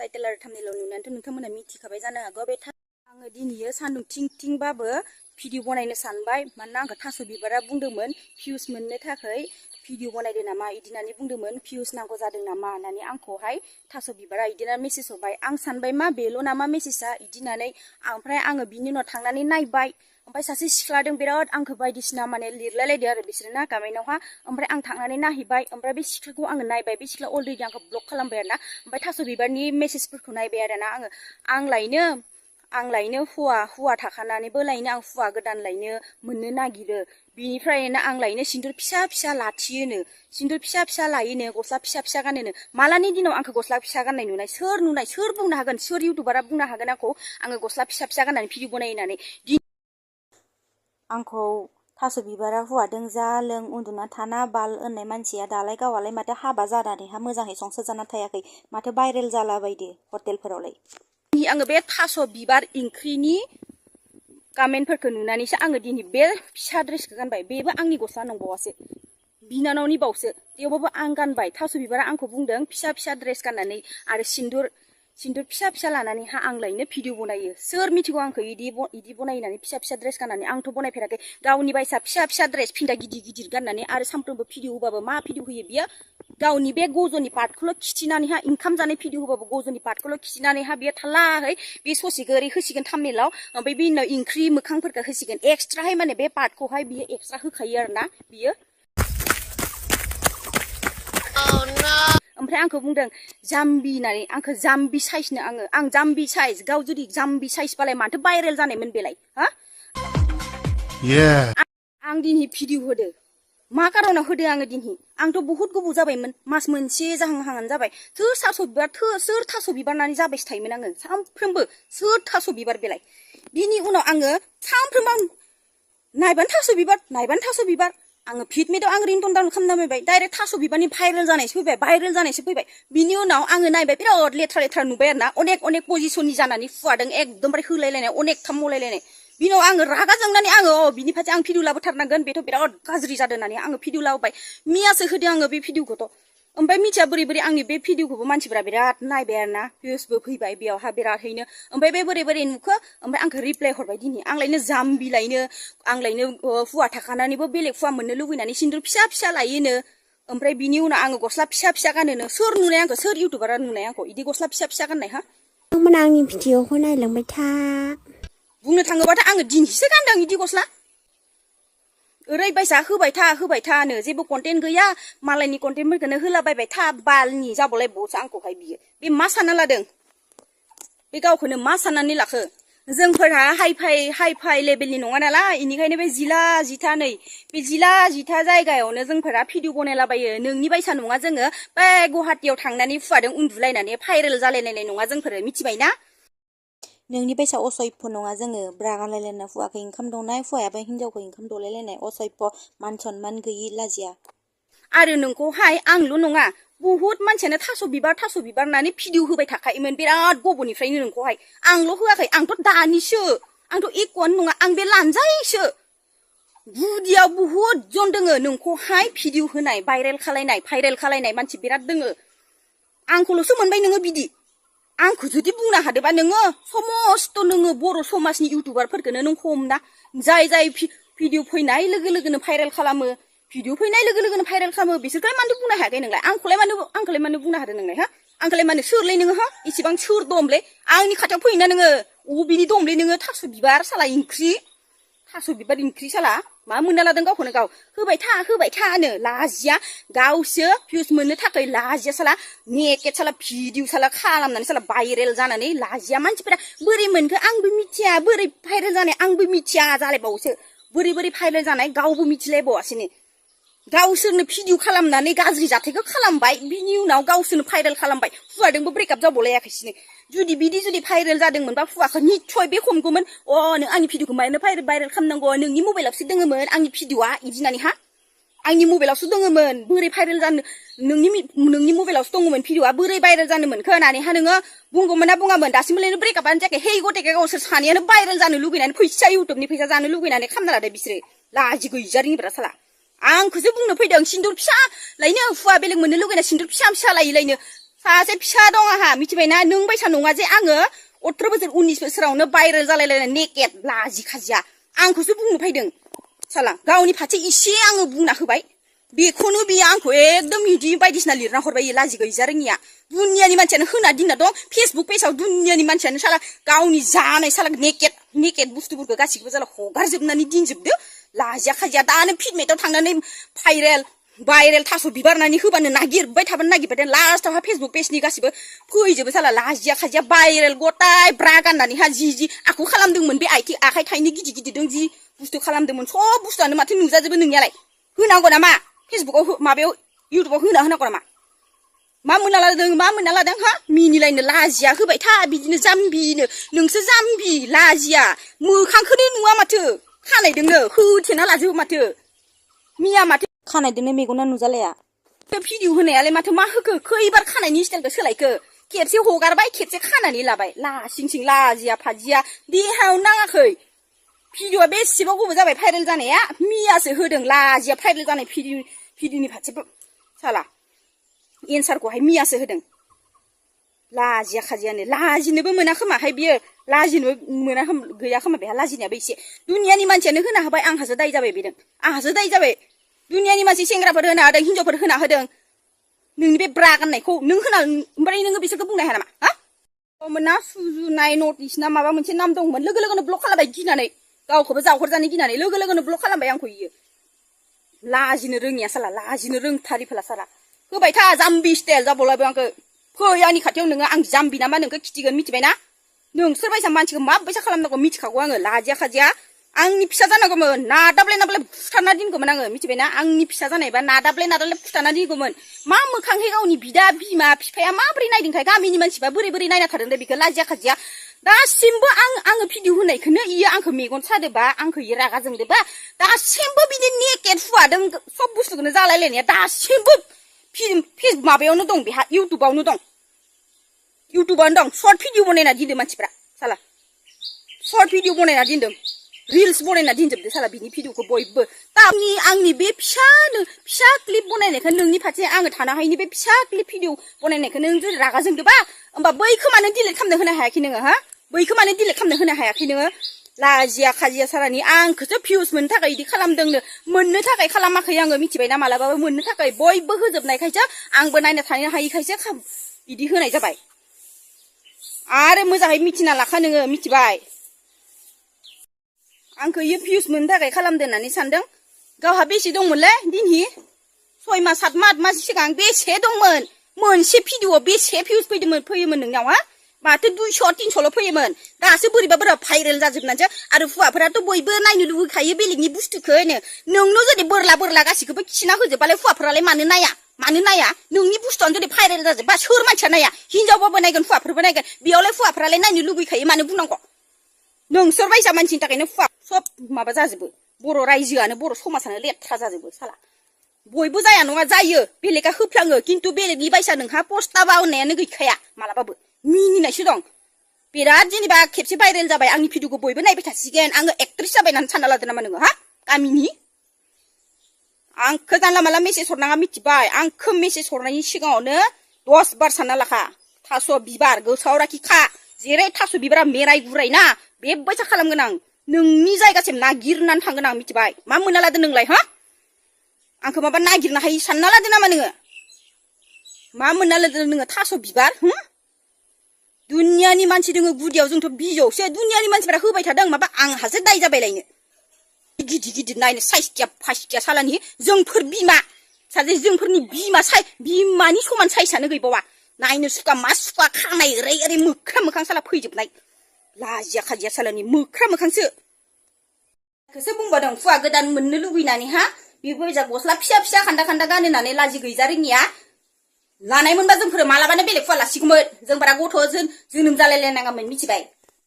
title आरो थामनेलाव नुनानैथ' नोंथांमोना मिथिखाबाय जानो हागौ बे आङो दिनैयो सान्दुं थिंबाबो भिडिअ बनायनो सानबाय मानोना आंखौ थास' बिबारा बुंदोंमोन भिउस मोननो थाखाय भिडिअ बनायदो नामा इदि होननानै बुंदोंमोन भिउस नांगौ जादों नामा होननानै आंखौहाय थास' बिबारा इदिनो मेसेज हरबाय आं सानबाय मा बेल' नामा मेसेजआ इदि होननानै ओमफ्राय आङो बिनि उनाव थांनानै नायबाय ओमफ्राय सासे सिख्लादों बिराद आंखौ बायदिसिना माने लिरलायलायदो आरो बिसोरो ना गामेनावहा ओमफ्राय आं थांनानै नायहैबाय ओमफ्राय बे सिख्लाखौ आङो नायबाय बे सिख्ला अलरेडि आंखौ ब्लक खालामबाय आरो ना ओमफ्राय थास' बिबारनि मेसेजफोरखौ नायबाय आरो ना आं लायनो हौवा थाखानानैबो लायनो आं हौवा गोदान लायनो मोननो नागिरो बिनिफ्रायनो आं लायनो सिन्दुर फिसा लाथियोनो सिन्दुर फिसा लायोनो गस्ला फिसा गानोनो मालानि दिनाव आंखौ गस्ला फिसा गाननाय नुनाय सोर बुंनो हागोन सोर इउटुबारा बुंनो हागोन आङो गस्ला फिसा गाननानै भिडिअ बनायो होननानै आंखौ थास' बिबारा हौवादों जा लों उन्दुना थाना बाल होननाय मानसिया दालाय गावालाय माथो हाबा जानानैहा मोजाङै संसार जाना थायाखै माथो भाइरेल जाला बायदि हटेलफोरावलाय आङो बे थास' बिबार ओंख्रिनि कमेन्टफोरखौ नुनानैसो आङो दिनै बे फिसा ड्रेसखौ गानबाय बेबो आंनि गस्ला नंबावासो बिनानावनि बावसो थेवबाबो आं गानबाय थास' बिबारा आंखौ बुंदों फिसा ड्रेस गाननानै आरो सिन्दुर फिसा लानानैहा आं लायनो भिडिअ बनायो सोर मिथिगौ आंखौ इदि बनायनानै फिसा ड्रेस गाननानै आंथ' बनायफेराखै गावनि बायसा फिसा ड्रेस फिन्दा गिदिर गाननानै आरो सामफ्रोमबो भिडिअ होबाबो मा भिडिअ होयो बियो गावनि बे गज'नि पार्टखौल' खिथिनानैहा ओंखाम जानाय भिडिअ होबाबो गज'नि पार्टखौल' खिथिनानैहा बियो थाल्लाहै बे ससेखौ ओरै होसिगोन थामनेलाव ओमफ्राय बे उनाव ओंख्रि मोखांफोरखौ होसिगोन एक्सट्राहाय माने बे पार्टखौहाय बियो एक्सट्रा होखायो आरो ना बियो ओमफ्राय आंखौ बुंदों जाम्बि होननानै आंखौ जाम्बि साइजनो आं जाम्बि साइज गाव जुदि जाम्बि साइजबालाय माथो भाइरेल जानायमोन बेलाय हा आं दिनै भिडिअ होदो मा कारनाव होदो आङो दिनै आंथ' बहुत गोबाव जाबायमोन मास मोनसे जाहांहाङानो जाबाय सोर थास' बिबार होननानै जाबायसो थायोमोन आङो सानफ्रोमबो सोर थास' बिबार बेलाय बिनि उनाव आङो सानफ्रोमबो नायबानो थास' बिबार आङो फिडमेटआव आं रिंटन डाउन खालामना नायबाय डाइरेक्ट थास' बिबारनि भाइरेल जानायसो फैबाय बिनि उनाव आङो नायबाय बिराद लेथ्रा नुबाय आरो ना अनेक पजिसननि जानानै फुवादों एकदमबारे होलायलायनाय अनेक थाम मलायलायनाय बिनि उनाव आङो रागा जोंनानै आङो बिनि फारसे आं भिडिअ लाबोथारनांगोन बेथ' बिराद गाज्रि जादों होननानै आङो भिडिअ लाबोबाय मियासो होदों आङो बे भिडिअखौथ' ओमफ्राय मिथिया बोरै आंनि बे भिडिअखौबो मानसिफोरा बिराद नायबाय आरो ना भिउसबो फैबाय बेयावहा बिरादहैनो ओमफ्राय बे बोरै नुखो ओमफ्राय आंखौ रिप्लाय हरबाय दिनै आंलायनो जाम्बि आंलायनो हौवा थाखानानैबो बेलेग हौवा मोननो लुबैनानै सिन्दुर फिसा लायोनो ओमफ्राय बिनि उनाव आङो गस्ला फिसा गानोनो सोर नुनाय आंखौ सोर इउटुबारा नुनाय आंखौ इदि गस्ला फिसा गाननाय हा नोंथांमोना आंनि भिडिअखौ नायलांबाय था बुंनो थाङोबाथ' आङो दिनैसो गानदों इदि गस्ला ओरैबायसा होबाय थानो जेबो कन्टेन्ट गैया मालायनि कन्टेन्टफोरखौनो होलाबायबाय था बालनि जाबावलाय बावसो आंखौहाय बियो बे मा सानना लादों बे गावखौनो मा साननानै लाखो जोंफोरहा हाइ फाइ लेभेलनि नङा नालाय इनिखायनो बे जिला जिथा जायगायावनो जोंफोरा भिडिअ बनायलाबायो नोंनि बायसा नङा जोङो बे गुवाहाटियाव थांनानै फुवादों उन्दुलायनानै भाइरेल जालायलायनाय नङा जोंफोरो मिथिबायना नोंनि बायसा असय्य नङा जोङो ब्रागालायलायना हुवाखै ओंखाम दौनाय हुवायाबो हिनजावखौ ओंखाम दौलायलायनाय असय्य मान सनमान गैयि लाजिया आरो नोंखौहाय आंल' नङा बहुत मानसियानो थास' बिबार होननानै भिडिअ होबाय थाखायोमोन बिराद गोबावनिफ्रायनो नोंखौहाय आंल' होआखै आंथ' दानिसो आंथ' एक'आनो नङा आं बे लानजायसो गुदियाव बहुत जन दोङो नोंखौहाय भिडिअ होनाय भाइरेल खालायनाय मानसि बिराद दोङो आंखौल'सो मोनबाय नोङो बिदि आंखौ जुदि बुंनो हादोबा नोङो समस्त नोङो बर' समाजनि इउटुबारफोरखौनो नों हमना जाय भिडिअ फैनाय लोगो लोगोनो भाइरेल खालामो बिसोरखौलाय मानो बुंनो हायाखै नोंलाय आंखौलाय मानो बुंनो हादों नोंलाय हा आंखौलाय मानो सोरलाय नोङो हा इसेबां सोर दमलै आंनि खाथियाव फैयोना नोङो अबेनि दमलै नोङो थास' बिबार ओंख्रि साला मा मोनना लादों गावखौनो गाव होबाय थानो लाजिया गावसो भिउस मोननो थाखाय लाजिया साला नेकेट साला भिडिअ साला खालामनानै साला भाइरेल जानानै लाजिया मानसिफोरा बोरै मोनखो आंबो मिथिया बोरै भाइरेल जानाय आंबो मिथिया जालायबावोसो बोरै भाइरेल जानाय गावबो मिथिलायबावासैनो गावसोरनो भिडिअ खालामनानै गाज्रि जाथायखौ खालामबाय बिनि उनाव गावसोरनो भाइरेल खालामबाय हुवादोंबो ब्रेकआप जाबावलायाखैसैनो जुदि भाइरेल जादोंमोनबा हुवाखौ निस्सय बे हमगौमोन नों आंनि भिडिअखौ मानो भाइरेल खालामनांगौ नोंनि मबाइलावसो दङमोन आंनि भिडिअआ इदि होननानै हा आंनि मबाइलावसो दङमोन बोरै भाइरेल जानो नोंनि मबाइलावसो दङमोन भिडिअआ बोरै भाइरेल जानो मोनखो होननानै हा नोङो बुंगौमोन ना बुङामोन दासिमबो ब्रेकआपानो जायाखै हे गटेके गावसोर सानैयानो भाइरेल जानो लुगैनानै फैसा इउटुबनि फैसा जानो लुगैनानै खालामना लादो बिसोरो लाजि गैजारिनिफ्रा साला आंखौसो बुंनो फैदों सिन्दुर फिसा लायनो हुवा बेलेग मोननो लुगैना सिन्दुर फिसा लायो लायनो सासे फिसा दं आहा मिथिबायना नों बायसा नङा जे आङो 18 बोसोर 19 बोसोरावनो भाइरेल जालायलायनाय नेकेट लाजि खाजिया आंखौसो बुंनो फैदों साला गावनि फारसे इसे आङो बुंना होबाय बेखौनो बियो आंखौ एकदम इदि बायदिसिना लिरना हरबाय लाजि गैजा रोङिया दुनियानि मानसियानो होना दिनना दं फेसबुक पेजाव दुनियानि मानसियानो साला गावनि जानाय साला नेकेट बुस्थुफोरखौ गासिखौबो साला हगारजोबनानै दिनजोबदो लाजिया खाजिया दानो फिडमेटआव थांनानै भाइरेल थास' बिबारनानै होबानो नागिरबाय थाबानो नागिरबाय लास्टावहा फेसबुक पेजनि गासिबो फैजोबो साला लाजिया खाजिया भाइरेल गटाय ब्रा गाननानैहा जि आखौ खालामदोंमोन बे आखाइ थाइनै गिदिर दि बुस्थु खालामदोंमोन सब बुस्थुआनो माथो नुजाजोबो नोंनियालाय होनांगौ नामा फेसबुकआव माबायाव इउटुबाव होनांगौ नामा मा मोनना लादों हा मिनिलायनो लाजिया होबाय था बिदिनो जाम्बिनो नोंसो जाम्बि लाजिया मोखांखौनो नुवा माथो खानायदोंनो होथेना लाजोबो माथो मिया माथो खानायदोंनो मेगना नुजालाया भिडिअ होनायालाय माथो मा होखो खैबार खानायनि स्टाइलखौ सोलायखो खेबसे हगारबाय खेबसे खानानै लाबाय लासिं लाजिया फाजिया देहायाव नाङाखै भिडिअआ बेसेबां गोबाव जाबाय भाइरेल जानाया मियासो होदों लाजिया भाइरेल जानाय भिडिअनि फारसे साला एन्सारखौहाय मियासो होदों लाजिया खाजियानो लाजिनोबो मोना खोमाहाय बियो लाजिनोबो मोना गैया खोमा बेहा लाजिनायाबो एसे दुनियानि मानसियानो होना होबाय आंहासो दाय जाबाय बेदों आंहासो दाय जाबाय दुनियानि मानसि सेंग्राफोर होना होदों हिनजावफोर होना होदों नोंनि बे ब्रा गाननायखौ नों होना ओमफ्राय नोङो बिसोरखौ बुंनो हाया नामा हा मोना सुजुनाय नटिस ना माबा मोनसे नाम दंमोन लोगो लोगोनो ब्लक खालामबाय गिनानै गावखौबो जावहरजानो गिनानै लोगो लोगोनो ब्लक खालामबाय आंखौ इयो लाजिनो रोङिया साला लाजिनो रोंथारिफोला साला होबाय था जाम्बि स्टाइल जाबावलायबो आंखौ फै आंनि खाथियाव नोङो आं जाम्बि नामा नोंखौ खिथिगोन मिथिबायना नोंसोर बायसा मानसिखौ माबायसा खालामनांगौ मिथिखागौ आङो लाजिया खाजिया आंनि फिसा जानांगौमोन नादाब्ले फुथारना दोनगौमोन आङो मिथिबायना आंनि फिसा जानायबा नादाब्ले फुथारना दोनगौमोन मा मोखांहै गावनि बिदा बिमा बिफाया माबोरै नायदोंखाय गामिनि मानसिबा बोरै नायना थादों दे बेखौ लाजिया खाजिया दासिमबो आङो भिडिअ होनायखौनो इयो आंखौ मेगन सादोबा आंखौ इयो रागा जोंदोबा दासिमबो बिदि नेकेट फुवादों सब बुस्थुखौनो जालायलायनाया दासिमबो माबायावनो दं बेहा इउटुबावनो दं सर्ट भिडिअ बनायना दोनदों मानसिफ्रा साला सर्ट भिडिअ बनायना दोनदों रिल्स बनायना दोनजोबदो साला बिनि भिडिअखौ बयबो दा आंनि बे फिसा क्लिप बनायनायखौ नोंनि फारसे आङो थानो हायिनि बे फिसा क्लिप भिडिअ बनायनायखौ नों जुदि रागा जोंदोबा होमबा बैखौ मानो डिलिट खालामनो होनो हायाखै नोङो हा बैखौ मानो डिलिट खालामनो होनो हायाखै नोङो लाजिया खाजिया सारानि आंखौसो भिउस मोननो थाखाय इदि खालामदोंनो मोननो थाखाय खालामाखै आङो मिथिबायना मालाबाबो मोननो थाखाय बयबो होजोबनायखायसो आंबो नायना थानो हायिखायसो इदि होनाय जाबाय आरो मोजाङै मिथिना लाखा नोङो मिथिबाय आंखौ इयो भिउस मोननो थाखाय खालामदो होननानै सानदों गावहा बेसे दंमोनलै दिनहि 6 मास 7 मास सिगां बेसे दंमोन मोनसे भिडिअआव बेसे भिउस फैयोमोन नोंनाव हा माथो 200-300ल' फैयोमोन दासो बोरैबा भाइरेल जाजोबनानैसो आरो हौवाफोराथ' बयबो नायनो लुबैखायो बेलेगनि बुस्थुखौनो नोंनो जुदि बोरला गासिखौबो खिना होजोबबालाय हौवाफोरालाय मानो नाया नोंनि बुस्थुआनो जुदि भाइरेल जाजोबबा सोर मानसिया नाया हिनजावबाबो नायगोन हौवाफोरबो नायगोन बेयावलाय हौवाफोरालाय नायनो लुबैखायो मानो बुंनांगौ नोंसोर बायसा मानसिनि थाखायनो सब माबा जाजोबो बर' रायजोआनो बर' समाजानो लेथ्रा जाजोबो साला बयबो जाया नङा जायो बेलेगा होफ्लाङो खिन्थु बेलेगनि बायसा नोंहा पस्टाबा होननायानो गैखाया मालाबाबो मिनिनायसो दं बिराद जेनेबा खेबसे भाइरेल जाबाय आंनि भिडिअखौ बयबो नायबाय थासिगोन आङो एक्ट्रेस जाबाय होननानै सानना लादो नामा नोङो हा गामिनि आंखौ जानला माला मेसेज हरनाङा मिथिबाय आंखौ मेसेज हरनायनि सिगाङावनो 10 बार सानना लाखा थास' बिबार गोसोआव लाखिखा जेरै थास' बिबारा मेराय गुराय ना बेबायसा खालामगोन आं नोंनि जायगासिम नागिरनानै थांगोन आं मिथिबाय मा मोनना लादो नोंलाय हा आंखौ माबा नागिरनो हायि सानना लादो नामा नोङो मा मोनना लादो नोङो थास' बिबार दुनियानि मानसि दोङो गुदियाव जोंथ' बिजौसो दुनियानि मानसिफोरा होबाय थादों माबा आंहासो दाय जाबायलायनो गिदिर नायनो साइसकिया फाइसकिया सालानि जोंफोर बिमा साजे जोंफोरनि बिमानि समान साइसआनो गैबावा नायनो सुखा मा सुखा खानाय ओरै मोख्रा साला फैजोबनाय लाजिया खाजिया सालानि मोख्रा मोखांसो खोसो बुंबादों हुवा गोदान मोननो लुबैनानै हा बेबायजा गस्ला फिसा खान्दा गानहोनानै लाजि गैजा रोङिया लानाय मोनबा जोंफोर मालाबानो बेलेग हुवा लासिगौमोन जोंफोरा गथ' जोनोम जालायलायनाङामोन मिथिबाय